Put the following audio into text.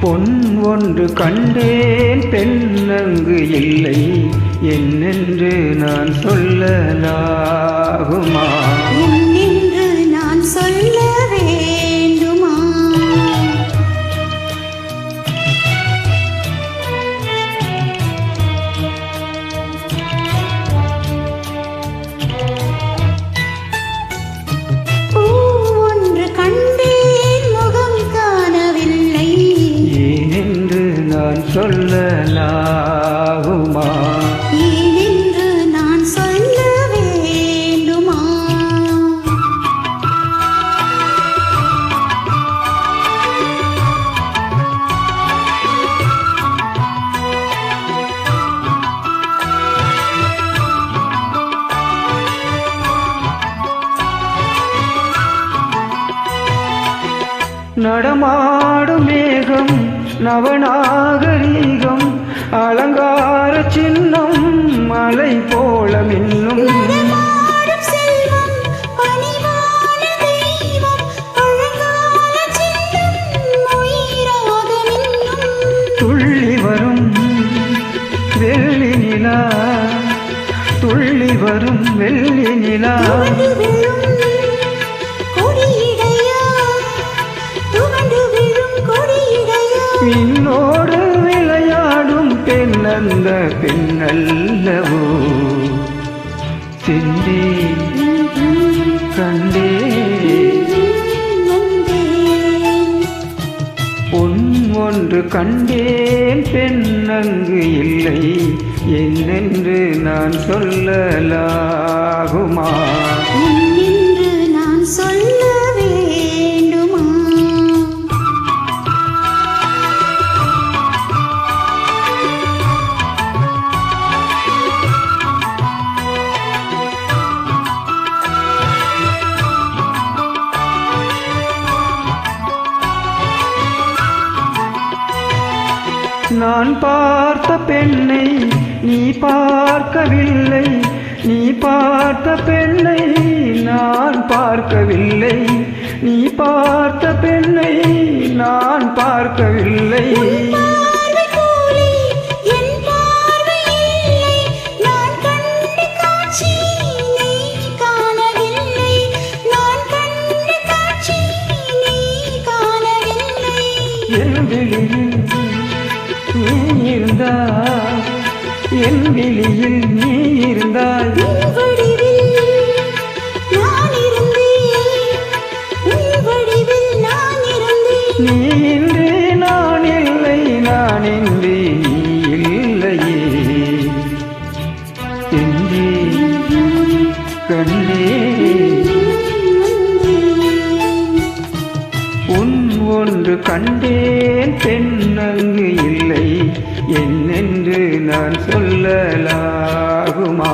பொன் ஒன்று கண்டேன் பெண் அங்கு இல்லை என்னென்று நான் சொல்லலாகுமா? என்னென்று நான் சொல்ல வேண்டுமா? பூ ஒன்று கண்டேன் முகம் காணவில்லை ஏனென்று நான் சொல்லலாகுமா? ஏனென்று நான் சொல்ல வேண்டுமா? நடமாடும் மேகம் நவநாகரீகம் அலங்கார சின்னம் மலை போல மின்னும் நடமாடும் செல்வம் பணிவான தெய்வம் பழங்கால சின்னம் உயிராக மின்னும் துள்ளி வரும் வெள்ளி நிலா துள்ளி வரும் வெள்ளி நிலா துவண்டு விழும் கொடியிடையா துவண்டு விழும் கொடியிடையா பின்னோடு விளையாடும் பெண்ணந்த பெண்ணல்லவோ சென்றே கண்டே பொன் ஒன்று கண்டேன் பெண் அங்கு இல்லை என்னென்று நான் சொல்லலாகுமா? என்னென்று நான் சொல்ல வேண்டுமா? நான் பார்த்த பெண்ணை நீ பார்க்கவில்லை நீ பார்த்த பெண்ணை நான் பார்க்கவில்லை நீ பார்த்த பெண்ணை நான் பார்க்கவில்லை பார்வை போலே என் பார்வை இல்லை நான் கண்ட காட்சி நீ காணவில்லை நான் கண்ட காட்சி நீ காணவில்லை என் விழியில் நீ இருந்தாய் என் விழியில் நீ இருந்தாய் உன் வடிவில் நான் இருந்தேன் உன் வடிவில் நான் இருந்தேன் நீ இன்றி நான் இல்லை நான் இன்றி நீ இல்லையே என்றே கண்டே உன் ஒன்று கண்டேன் பெண் அங்கு இல்லை என்னென்று நான் சொல்லலாகுமா?